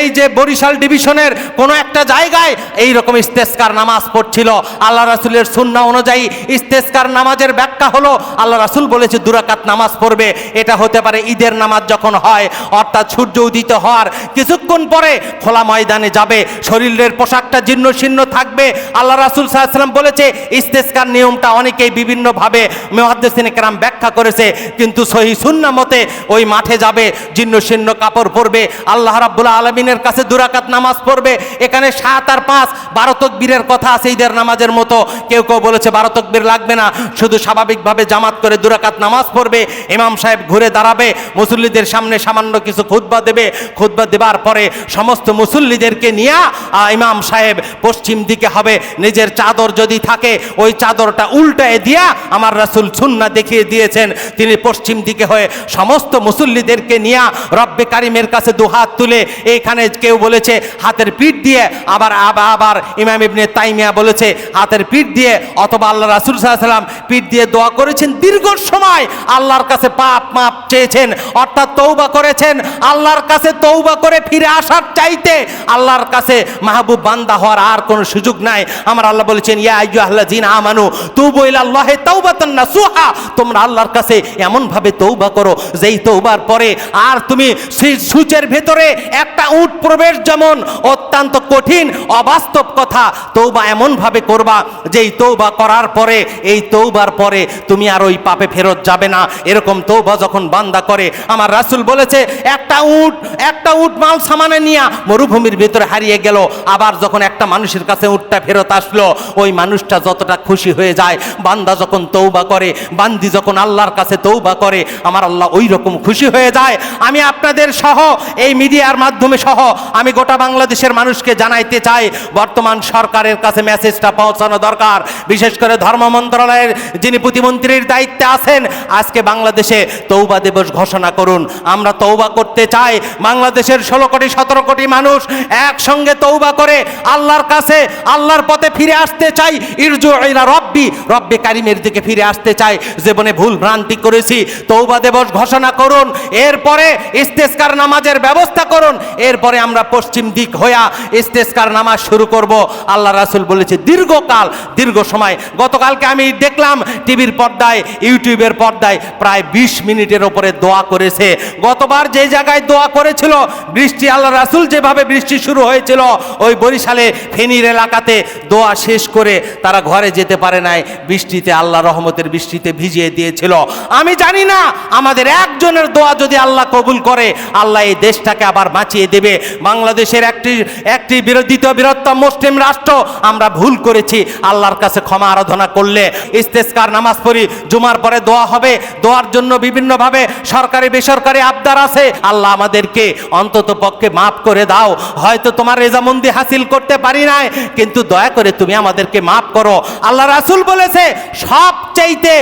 এই যে বরিশাল ডিভিশনের কোনো একটা জায়গায় এইরকম ইস্তেসকার নামাজ পড়ছিল। আল্লাহ রাসূলের সুন্নাহ অনুযায়ী ইস্তেসকার নামাজের ব্যাখ্যা হলো আল্লাহ রাসূল বলেছে 2 রাকাত নামাজ পড়বে। এটা হতে পারে ঈদের নামাজ যখন হয়, অর্থাৎ সূর্য উদিত হওয়ার কিছুক্ষণ পরে খোলা ময়দানে যাবে, শরীরের পোশাকটা জীর্ণ শীর্ণ থাকবে। আল্লাহ রাসূল সাল্লাল্লাহু আলাইহি ওয়াসাল্লাম বলেছে ইস্তেসকার নিয়মটা অনেকেই বিভিন্নভাবে মুহাদ্দিসিনে কেরাম ব্যাখ্যা করেছে, কিন্তু সহিহ সুন্নাহ মতে ওই মাঠে যাবে, জীর্ণ শীর্ণ কাপড় পরবে, আল্লাহ রাব্বুল আলামিনের কাছে 2 রাকাত নামাজ পড়বে। এখানে 7 আর 5 12 তাকবীরের কথা আছে ঈদের নামাজের মতো। কেউ কেউ বলেছে 12 তাকবীর লাগবে না, শুধু স্বাভাবিকভাবে জামাত করে 2 রাকাত নামাজ পড়বে। ইমাম সাহেব ঘুরে দাঁড়াবে, মুসল্লিদের সামনে সামান্য কিছু খুতবা দেবে, খুতবা দেবার পরে সমস্ত মুসল্লিদেরকে নিয়ে ইমাম সাহেব পশ্চিম দিকে হবে। নিজের চাদর যদি থাকে ওই চাদরটা উল্টায় দিয়া আমার রাসূল সুন্নাহ দেখিয়ে দিয়েছেন, তিনি পশ্চিম দিকে হয়ে সমস্ত মুসল্লিদেরকে নিয়ে রব্বে কারিমের কাছে 2 হাত তুলে, এইখানে কেউ বলেছে হাতের পিঠ দিয়ে, আবার ইমাম ইবনে তাইমিয়া বলেছে হাতের পিঠ দিয়ে, অথবা আল্লাহ রাসূল সাল্লাল্লাহু আলাইহি ওয়াসাল্লাম পিঠ দিয়ে দোয়া করেছেন। দীর্ঘ সময় আল্লাহর কাছে পাপ মাপ চেয়েছেন, অর্থাৎ তওবা করেছেন। আল্লাহর কাছে তওবা করে ফিরে আসার চাইতে আল্লাহর কাছে মাহবুব বান্দা হওয়ার আর কোনো সুযোগ নাই। আমার আল্লাহ বলেছেন ইয়া আইয়ুহাল্লাযীনা আমানু তুবু ইলাল্লাহি তাওবাতান নাসুহা, তোমরা আল্লাহর কাছে এমন ভাবে তওবা করো যেই তওবার পরে আর তুমি সূচের ভেতরে একটা উট প্রবেশ যেমন অত্যন্ত কঠিন অবাস্তব কথা, তওবা এমন ভাবে করবা যেই তওবা করার পরে এই তওবার পরে তুমি আর ওই পাপে ফেরত যাবে না। এরকম তওবা যখন বান্দা করে, আমার রাসূল বলেছে একটা উট মাল সামানে নিয়ে মরুভূমির ভেতরে হারিয়ে গেল, আবার যখন একটা মানুষের কাছে উটটা ফেরত আসলো, ওই মানুষটা যতটা খুশি হয়ে যায়, বান্দা যখন তওবা করে, বান্দি যখন আল্লাহর কাছে তওবা করে, আমার আল্লাহ ওই রকম খুশি হয়ে যায়। আমি আপনাদের সহ এই মিডিয়ার মাধ্যমে সহ আমি গোটা বাংলাদেশের মানুষকে জানাইতে চাই, বর্তমান সরকারের কাছে মেসেজটা পৌঁছানো দরকার। বিশেষ করে ধর্ম মন্ত্রণালয়ের যিনি প্রতিমন্ত্রীর দায়িত্বে আছেন, আজকে বাংলাদেশে তওবা দিবস ঘোষণা করুন। আমরা তওবা করতে চাই, বাংলাদেশের 16 কোটি 17 কোটি মানুষ একসঙ্গে তওবা করে আল্লাহর কাছে আল্লাহর পথে ফিরে আসতে চাই। ইরজু ইলা রব্বি কারিমের দিকে ফিরে আসতে চাই। জীবনে ভুল ভ্রান্তি করেছি, তওবা দিবস ঘোষণা করুন। এরপরে ইস্তেসকার নামাজের ব্যবস্থা করুন। এরপরে আমরা পশ্চিম দিক হইয়া ইস্তেসকার নামাজ শুরু করব। আল্লাহ রাসূল বলেছে দীর্ঘ সময়। গতকালকে আমি দেখলাম টিভির পর্দায়, ইউটিউবের পর্দায় প্রায় 20 মিনিটের উপরে দোয়া করেছে। গতবার যে জায়গায় দোয়া করেছিল বৃষ্টি, আল্লাহ রাসূল যেভাবে বৃষ্টি শুরু হয়েছিল ওই বরিশালে ফেনীর এলাকাতে, দোয়া শেষ করে তারা ঘরে যেতে পারে নাই, বৃষ্টিতে আল্লাহ রহমতের বৃষ্টিতে ভিজিয়ে দিয়েছিল। আমি জানি না আমাদের একজনের দোয়া যদি আল্লাহ কবুল করে, আল্লাহ এই দেশটাকে আবার বাঁচিয়ে দেবে। বাংলাদেশের একটি দ্বিতীয় বৃহত্তম মুসলিম রাষ্ট্র, আমরা ভুল করেছি, আল্লাহর কাছে ক্ষমা আরাধনা করলে ইস্তেসকার নামাজ পড়ি, জুমার পরে দোয়া হবে, দোয়ার জন্য বিভিন্নভাবে সরকারি বেসরকারি আবদার আছে। আল্লাহ আমাদেরকে অন্তত পক্ষে মাফ করে দাও, হয়তো তোমার রেজামন্দি হাসিল করতে পারি নাই, কিন্তু দয়া করে তুমি আমাদেরকে মাফ করো। আল্লাহ রাসূল বলেছে সবচাইতে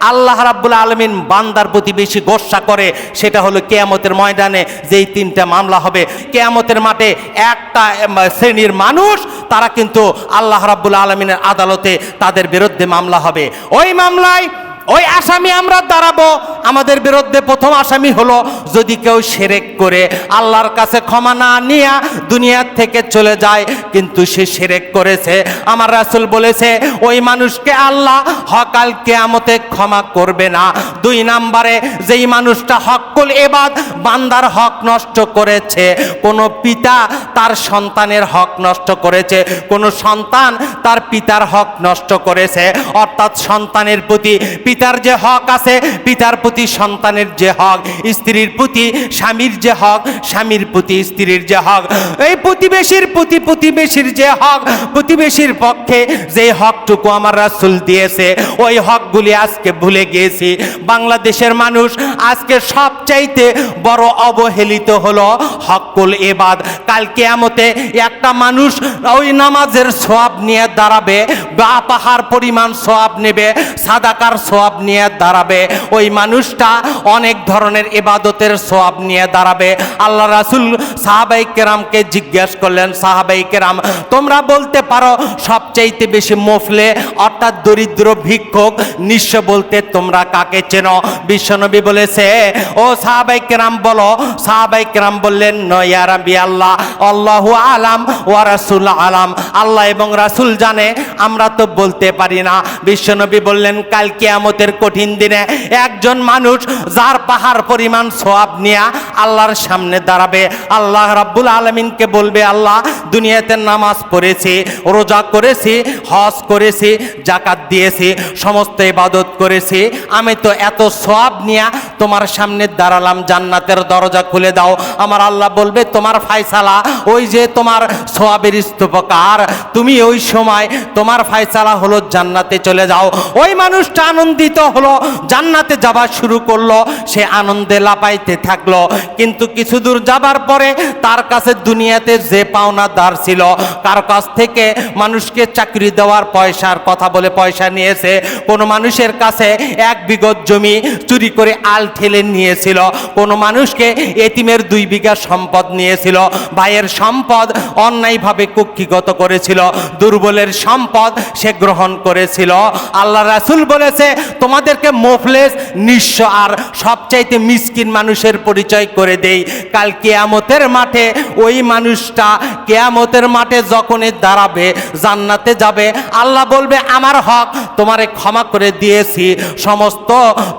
আল্লাহ রাব্বুল আলামিন বান্দার প্রতি বেশি গোসা করে, সেটা হলো কিয়ামতের ময়দানে যেই 3টা মামলা হবে। কিয়ামতের মাঠে একটা শ্রেণীর মানুষ তারা কিন্তু আল্লাহ রাব্বুল আলামিনের আদালতে তাদের বিরুদ্ধে মামলা হবে। ওই মামলায় ওই আসামি আমরা দাঁড়াবো। আমাদের বিরুদ্ধে প্রথম আসামি হলো যদি কেউ শিরক করে আল্লাহর কাছে ক্ষমা না নিয়ে দুনিয়ার থেকে চলে যায়, কিন্তু সে শিরক করেছে। আমার রাসূল বলেছে ওই মানুষকে আল্লাহ হকাল কিয়ামতে ক্ষমা করবে না। 2 নম্বরে যেই মানুষটা হকুল ইবাদ বান্দার হক নষ্ট করেছে, কোন পিতা তার সন্তানের হক নষ্ট করেছে, কোন সন্তান তার পিতার হক নষ্ট করেছে, অর্থাৎ সন্তানের প্রতি পিতার যে হক আছে, পিতার প্রতি সন্তানের যে হক, স্ত্রীর প্রতি স্বামীর যে হক, স্বামীর প্রতি স্ত্রীর যে হক, এই প্রতিবেশীর প্রতি প্রতিবেশীর যে হক, প্রতিবেশীর পক্ষে যে হকটুকু আমার রাসূল দিয়েছে, ওই হকগুলি আজকে ভুলে গিয়েছি। বাংলাদেশের মানুষ আজকে সবচাইতে বড় অবহেলিত হলো হকুল ইবাদ। কাল কিয়ামতে একটা মানুষ ওই নামাজের সওয়াব নিয়ে দাঁড়াবে, বা পাহাড় পরিমাণ সওয়াব নেবে, সাদাকার সওয়াব নিয়ে দাঁড়াবে। ওই মানুষটা অনেক ধরনের ইবাদতের সওয়াব নিয়ে দাঁড়াবে। আল্লাহ রাসূল সাহাবায়ে কেরামকে জিজ্ঞাসা করলেন, সাহাবায়ে কেরাম তোমরা বলতে পারো সবচাইতে বেশি মুফলে অর্থাৎ দরিদ্র ভিক্ষুক নিঃস্ব বলতে তোমরা কাকে চেনো? বিশ্বনবী বলেছে, ও সাহাবায়ে কেরাম বলো। সাহাবায়ে কেরাম বললেন, ইয়া রাব্বি আল্লাহ, আল্লাহু আলাম ওয়া রাসূল আলাম, আল্লাহ এবং রাসূল জানে, আমরা তো বলতে পারি না। বিশ্বনবী বললেন, কাল কিয়ামতের কঠিন দিনে একজন মানুষ যার পাহাড় পরিমাণ সওয়াব নিয়ে আল্লাহর সামনে দাঁড়াবে, আল্লাহ রাব্বুল আলামিনকে বলবে, আল্লাহ দুনিয়াতে নামাজ পড়েছি, রোজা করেছি, হজ করেছি, যাকাত দিয়েছি, সমস্ত ইবাদত করেছি, আমি তো এত সওয়াব নিয়ে তোমার সামনে দাঁড়ালাম, জান্নাতের দরজা খুলে দাও। আমার আল্লাহ বলবে, তোমার ফায়সালা, ওই যে তোমার সওয়াবের স্তূপকার, তুমি ওই সময় তোমার ফায়সালা হলো জান্নাতে চলে যাও। ওই মানুষটা আনন্দিত হলো, জান্নাতে যাওয়া শুরু করলো, সে আনন্দে লাপাইতে থাকলো। কিন্তু কিছু দূর যাবার পরে তার কাছে দুনিয়াতে যে পাওনাদার ছিল, কার কাছ থেকে মানুষকে চাকরি দেওয়ার পয়সার কথা বলে পয়সা নিয়েছে, কোনো মানুষের কাছে 1 বিঘত জমি চুরি করে আল ঠেলে নিয়েছিল, কোনো মানুষকে এতিমের 2 বিঘা সম্পদ নিয়েছিল, ভাইয়ের সম্পদ অন্যায়ভাবে কুক্ষিগত করেছিল, দুর্বলের সম্পদ সে গ্রহণ করেছিল। আল্লাহ রাসূল বলেছে, তোমাদেরকে মুফলিস, নিঃস্ব আর সবচাইতে মিসকিন মানুষের পরিচয় করে দেই। কাল কিয়ামতের মাঠে ওই মানুষটা কিয়ামতের মাঠে যখনই দাঁড়াবে, জান্নাতে যাবে, আল্লাহ বলবে, আমার হক তোমারে ক্ষমা করে দিয়েছি, সমস্ত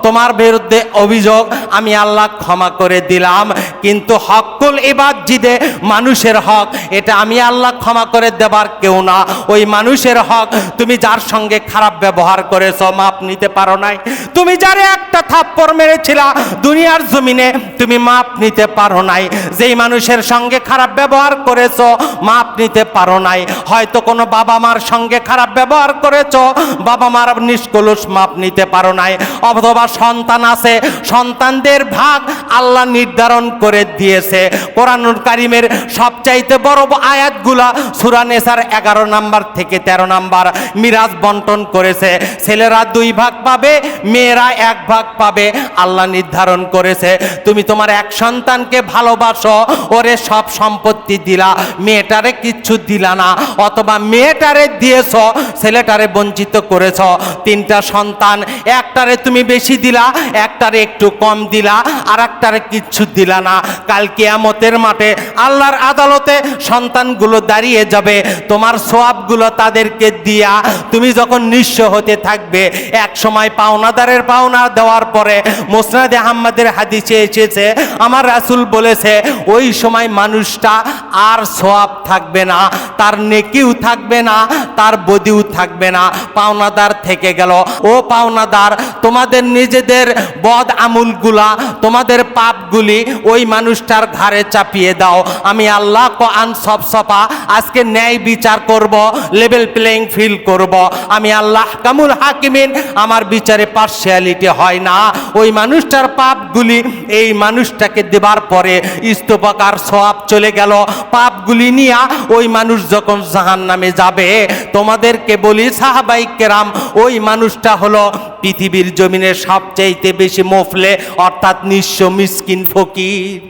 তোমার বিরুদ্ধে অভিযোগ আমি আল্লাহ ক্ষমা করে দিলাম, কিন্তু হকুল ইবাদ জিদে মানুষের হক, এটা আমি আল্লাহ ক্ষমা করে দেবার কেউ না। ওই মানুষের হক, তুমি যার সঙ্গে খারাপ ব্যবহার করেছো, মাপ নিতে পারো নাই। তুমি যারে একটা থাপ্পড় মেরেছিলা দুনিয়ার জমিনে, তুমি মাপ নিতে পারো নাই। যেই মানুষের সঙ্গে খারাপ ব্যবহার করেছো, মাপ নিতে পারো নাই। হয়তো কোনো বাবা মার সঙ্গে খারাপ ব্যবহার করেছো, বাবা মার নিষ্কলুষ মাপ নিতে পারো নাই। অথবা সন্তান আছে, সন্তানদের ভাগ আল্লাহ নির্ধারণ করে দিয়েছে। কোরআনুল কারীমের সবচাইতে বড় আয়াতগুলা সূরা নিসার 11 নাম্বার থেকে 13 নাম্বার মিরাজ বন্টন করেছে। ছেলেরা 2 ভাগ পাবে, মেয়েরা 1 ভাগ পাবে, আল্লাহ নির্ধারণ করেছে। তুমি তোমার এক সন্তানকে ভালোবাসো, ওরে সব সম্পত্তি দিলা, মেয়েটারে কিচ্ছু দিলা না, অথবা মেয়েটারে দিয়েছ, ছেলেটারে বঞ্চিত করেছ। 3টা সন্তান, একটারে তুমি বেশি দিলা, একটারে একটু কম দিলা, আর একটারে কিচ্ছু দিলা না। কাল কিয়ামতের মাঠে আল্লাহর আদালতে সন্তানগুলো দাঁড়িয়ে যাবে, তোমার সওয়াবগুলো তাদেরকে দিয়া তুমি যখন নিঃস্ব হতে থাকবে, এক সময় পাওনাদারের পাওনা দেওয়ার পরে মুসনাদে আহমদের হাদিসে এসেছে, আমার রাসূল বলেছে, ওই সময় মানুষটা আর সওয়াব থাকবে না, তার নেকিও থাকবে না, তার বদিও থাকবে না, পাওনাদার থেকে গেল। ও পাওনাদার, তোমাদের নিজেদের বদ আমলগুলা, তোমাদের পাপগুলি ওই মানুষটার ঘাড়ে চাপিয়ে দাও। আমি আল্লাহ কোরআন সফসফা আজকে ন্যায় বিচার করব, লেভেল প্লেইং ফিল্ড করব। আমি আল্লাহ কামুল হাকিমিন, আমার বিচারে পার্সিয়ালিটি হয় না। ওই মানুষটার পাপগুলি এই মানুষটাকে দেবার পরে স্তূপকার সওয়াব চলে গেল, পাপগুলি নিয়ে ওই মানুষ যখন জাহান্নামে যাবে, তোমাদেরকে বলি সাহাবায়ে কেরাম, ওই মানুষটা হলো পৃথিবীর জমিনে সবচাইতে বেশি মুফলে অর্থাৎ নিঃস্ব, মিসকিন, ফকির।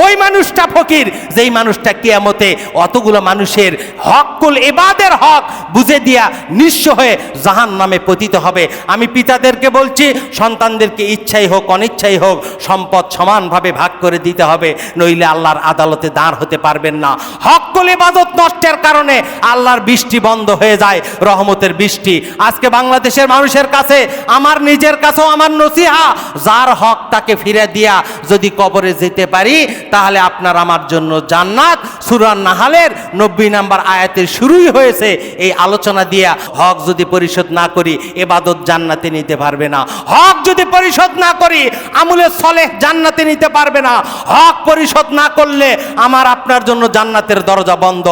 ওই মানুষটা ফকির, যেই মানুষটা কিয়ামতে অতগুলো মানুষের হকুল ইবাদের হক বুঝে দিয়া নিঃস্ব হয়ে জাহান্নামে পতিত হবে। আমি পিতাদেরকে বলছি, সন্তানদেরকে ইচ্ছাই হোক অনিচ্ছাই হোক সম্পদ সমানভাবে ভাগ করে দিতে হবে, নইলে আল্লাহর আদালতে দাঁড় হতে পারবেন না। হকুল ইবাদত নষ্টের কারণে আল্লাহর বৃষ্টি বন্ধ হয়ে যায়, রহমতের বৃষ্টি। আজকে বাংলাদেশের মানুষের কাছে, আমার নিজের কাছেও আমার নসিহা, যার হক তাকে ফিরে দিয়া যদি কবরে যেতে পারি, তাহলে আপনার আমার জন্য জান্নাত। সূরা নাহালের 90 নম্বর আয়াতের শুরুই হয়েছে এই আলোচনা দিয়া। হক যদি পরিশোধ না করি ইবাদত জান্নাতে নিতে পারবে না, হক যদি পরিশোধ না করি আমলে সলেহ জান্নাতে নিতে পারবে না, হক পরিশোধ না করলে আমার আপনার জন্য জান্নাতের দরজা বন্ধ।